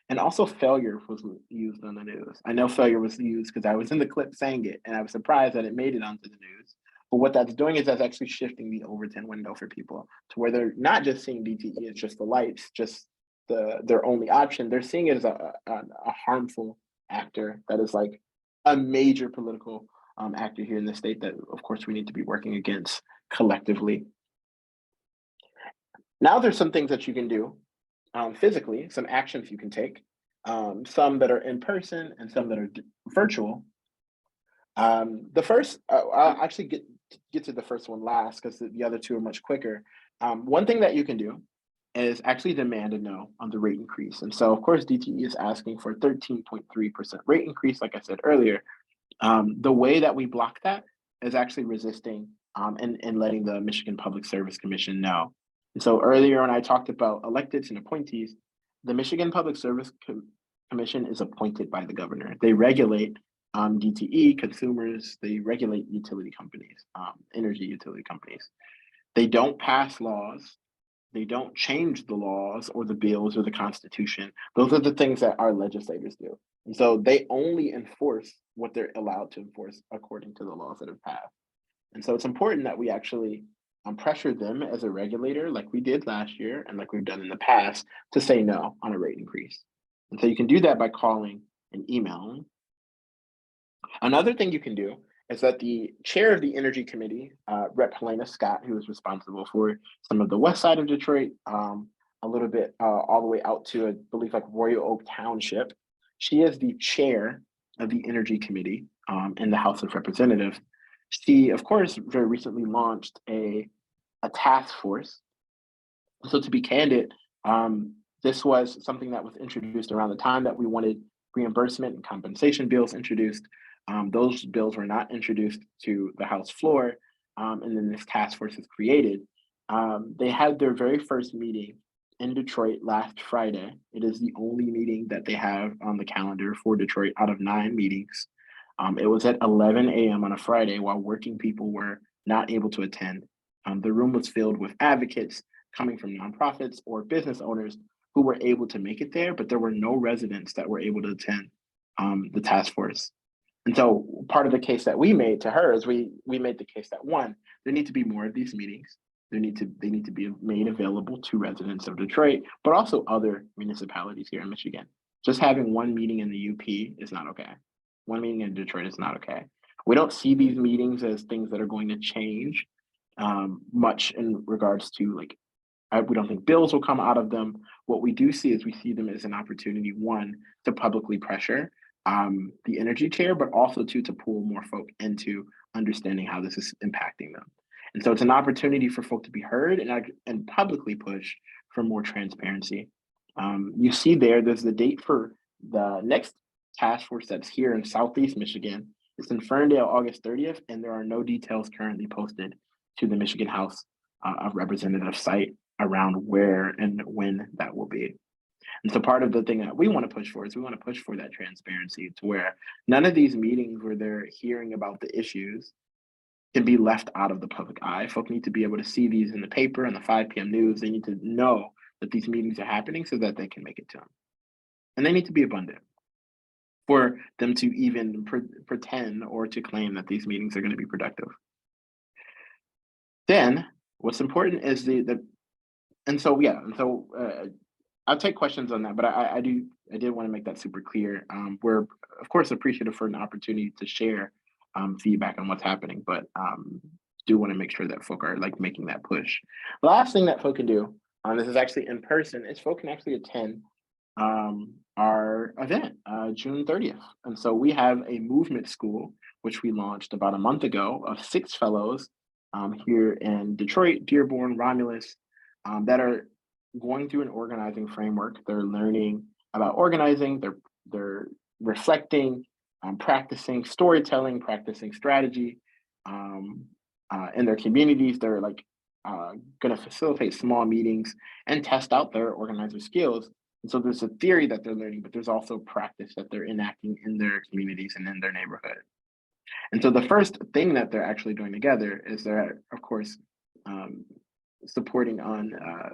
And also failure was used on the news. I know failure was used because I was in the clip saying it, and I was surprised that it made it onto the news. But what that's doing is that's actually shifting the Overton window for people to where they're not just seeing DTE as just the lights, just their only option. They're seeing it as a harmful actor that is like a major political actor here in the state that, of course, we need to be working against collectively. Now there's some things that you can do physically, some actions you can take, some that are in person and some that are virtual. The first, I'll actually get to the first one last because the other two are much quicker. One thing that you can do is actually demand a no on the rate increase. And so, of course, DTE is asking for a 13.3% rate increase, like I said earlier. The way that we block that is actually resisting and letting the Michigan Public Service Commission know. And so earlier when I talked about electeds and appointees, the Michigan Public Service Commission is appointed by the governor. They regulate DTE, consumers, they regulate utility companies, energy utility companies. They don't pass laws. They don't change the laws or the bills or the Constitution. Those are the things that our legislators do. And so they only enforce what they're allowed to enforce according to the laws that have passed. And so it's important that we actually pressure them as a regulator, like we did last year and like we've done in the past, to say no on a rate increase. And so you can do that by calling and emailing. Another thing you can do is that the chair of the Energy Committee, Rep. Helena Scott, who is responsible for some of the west side of Detroit, a little bit all the way out to, I believe, like Royal Oak Township. She is the chair of the Energy Committee in the House of Representatives. She, of course, very recently launched a task force. So to be candid, this was something that was introduced around the time that we wanted reimbursement and compensation bills introduced. Those bills were not introduced to the House floor, and then this task force is created. They had their very first meeting in Detroit last Friday. It is the only meeting that they have on the calendar for Detroit out of 9 meetings. It was at 11 a.m. on a Friday while working people were not able to attend. The room was filled with advocates, coming from nonprofits or business owners who were able to make it there, but there were no residents that were able to attend the task force. And so part of the case that we made to her is we made the case that one, there need to be more of these meetings. They need to be made available to residents of Detroit, but also other municipalities here in Michigan. Just having one meeting in the UP is not okay. One meeting in Detroit is not okay. We don't see these meetings as things that are going to change much in regards to we don't think bills will come out of them. What we do see is we see them as an opportunity, one, to publicly pressure the energy chair, but also to pull more folk into understanding how this is impacting them. And so it's an opportunity for folk to be heard and publicly push for more transparency. You see there's the date for the next task force that's here in Southeast Michigan. It's in Ferndale, August 30th, and there are no details currently posted to the Michigan House of Representatives site around where and when that will be. And so part of the thing that we want to push for is we want to push for that transparency to where none of these meetings where they're hearing about the issues can be left out of the public eye. Folk need to be able to see these in the paper and the 5 p.m. news. They need to know that these meetings are happening so that they can make it to them. And they need to be abundant for them to even pretend or to claim that these meetings are going to be productive. Then what's important is I'll take questions on that, but I did want to make that super clear. We're of course appreciative for an opportunity to share feedback on what's happening, but do want to make sure that folk are making that push. The last thing that folk can do, this is actually in person, is folk can actually attend our event, June 30th. And so we have a movement school, which we launched about a month ago, of 6 fellows here in Detroit, Dearborn, Romulus, that are going through an organizing framework. They're learning about organizing, they're reflecting, practicing storytelling, practicing strategy in their communities. They're going to facilitate small meetings and test out their organizer skills. And so there's a theory that they're learning, but there's also practice that they're enacting in their communities and in their neighborhood. And so the first thing that they're actually doing together is they're, of course, supporting on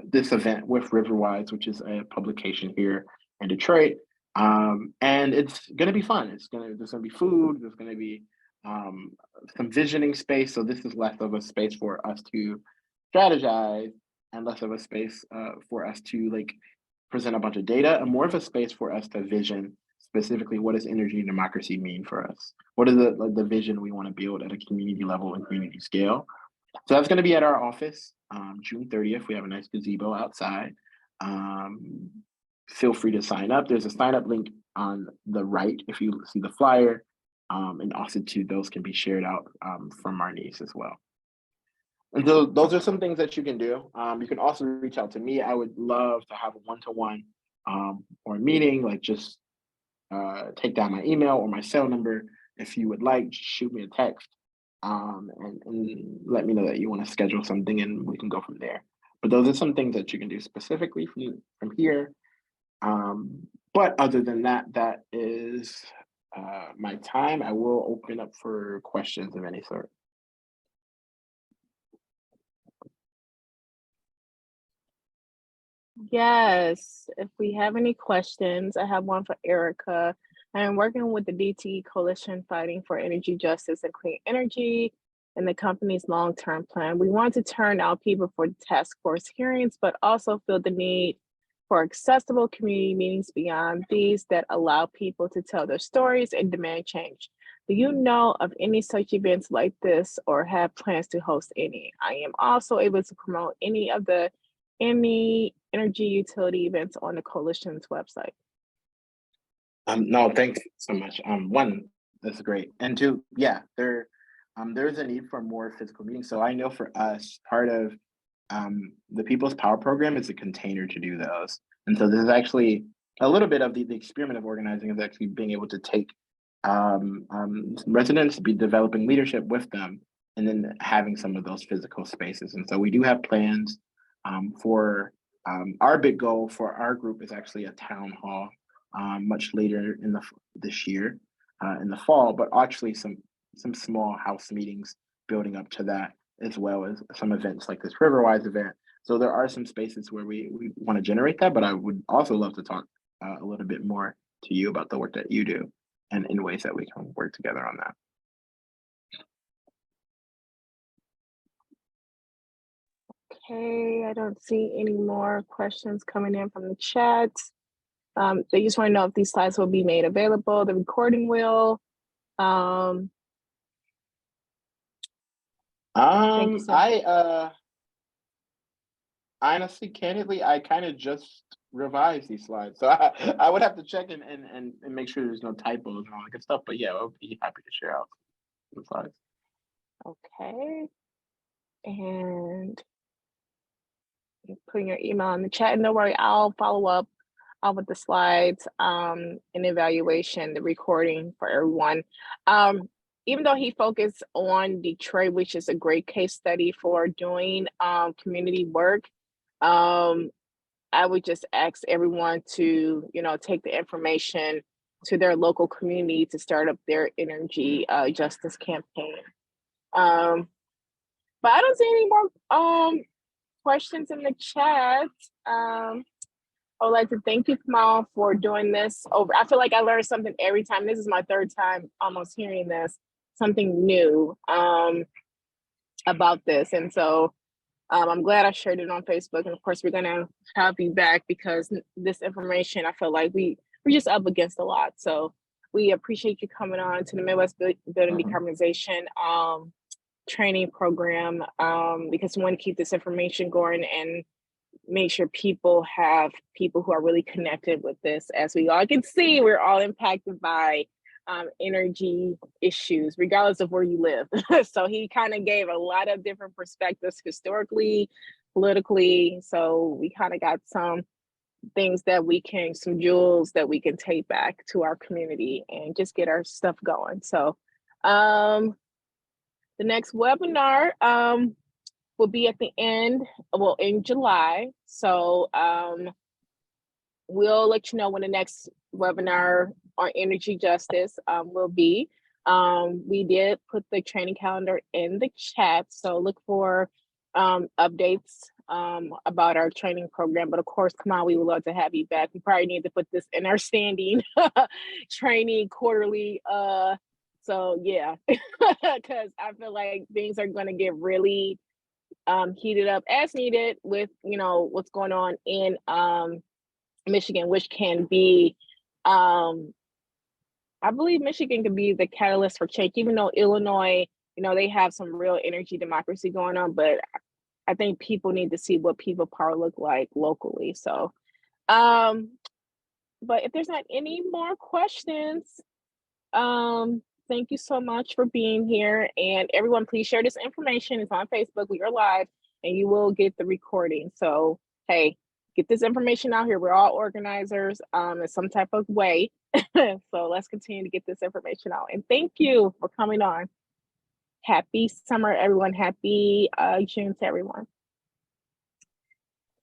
this event with Riverwise, which is a publication here in Detroit. And it's going to be fun. There's going to be food. There's going to be some visioning space. So this is less of a space for us to strategize and less of a space for us to present a bunch of data, and more of a space for us to vision specifically what does energy and democracy mean for us? What is the vision we want to build at a community level and community scale? So that's going to be at our office, June 30th. We have a nice gazebo outside. Feel free to sign up. There's a sign up link on the right if you see the flyer. And also too, those can be shared out from Marnese as well. And so those are some things that you can do. You can also reach out to me. I would love to have a one-to-one or a meeting, just take down my email or my cell number. If you would like, just shoot me a text and let me know that you want to schedule something and we can go from there. But those are some things that you can do specifically from here. But other than that, that is my time. I will open up for questions of any sort. Yes, if we have any questions, I have one for Erica. I am working with the DTE Coalition fighting for energy justice and clean energy and the company's long-term plan. We want to turn out people for task force hearings, but also feel the need for accessible community meetings beyond these that allow people to tell their stories and demand change. Do you know of any such events like this or have plans to host any? I am also able to promote any energy utility events on the coalition's website. No, thanks so much. One, that's great. And two, yeah, there's a need for more physical meetings. So I know for us, part of the People's Power Program is a container to do those. And so this is actually a little bit of the experiment of organizing is actually being able to take residents, be developing leadership with them, and then having some of those physical spaces. And so we do have plans for our big goal for our group is actually a town hall much later in this year in the fall, but actually some small house meetings building up to that, as well as some events like this Riverwise event. So there are some spaces where we want to generate that, but I would also love to talk a little bit more to you about the work that you do and in ways that we can work together on that. Okay, I don't see any more questions coming in from the chat. They just want to know if these slides will be made available. The recording will. Thank you so much. I honestly, candidly, I kind of just revised these slides, so I would have to check and make sure there's no typos and all that good stuff. But yeah, I'll be happy to share out the slides. Okay, and putting your email in the chat. And don't worry, I'll follow up with the slides and evaluation, the recording for everyone. Even though he focused on Detroit, which is a great case study for doing community work, I would just ask everyone to, take the information to their local community to start up their energy justice campaign. But I don't see any more questions in the chat. I would like to thank you, Kamau, for doing this over. I feel like I learn something every time. This is my third time almost hearing this, something new about this. And so I'm glad I shared it on Facebook. And of course, we're going to have you back because this information, I feel like we're just up against a lot. So we appreciate you coming on to the Midwest Building Decarbonization training program because we want to keep this information going and make sure people have people who are really connected with this. As we all can see, we're all impacted by energy issues, regardless of where you live. So he kind of gave a lot of different perspectives historically, politically. So we kind of got some things that some jewels that we can take back to our community and just get our stuff going. So the next webinar will be at the end, in July. So we'll let you know when the next webinar on energy justice will be. We did put the training calendar in the chat, so look for updates about our training program. But of course, Kamau, we would love to have you back. We probably need to put this in our standing training quarterly. So yeah, because I feel like things are going to get really heated up as needed with what's going on in Michigan, which can be I believe Michigan can be the catalyst for change, even though Illinois, they have some real energy democracy going on, but I think people need to see what people power look like locally. So but if there's not any more questions, thank you so much for being here. And everyone, please share this information. It's on Facebook. We are live and you will get the recording. So, hey, get this information out here. We're all organizers in some type of way. So let's continue to get this information out. And thank you for coming on. Happy summer, everyone. Happy June to everyone.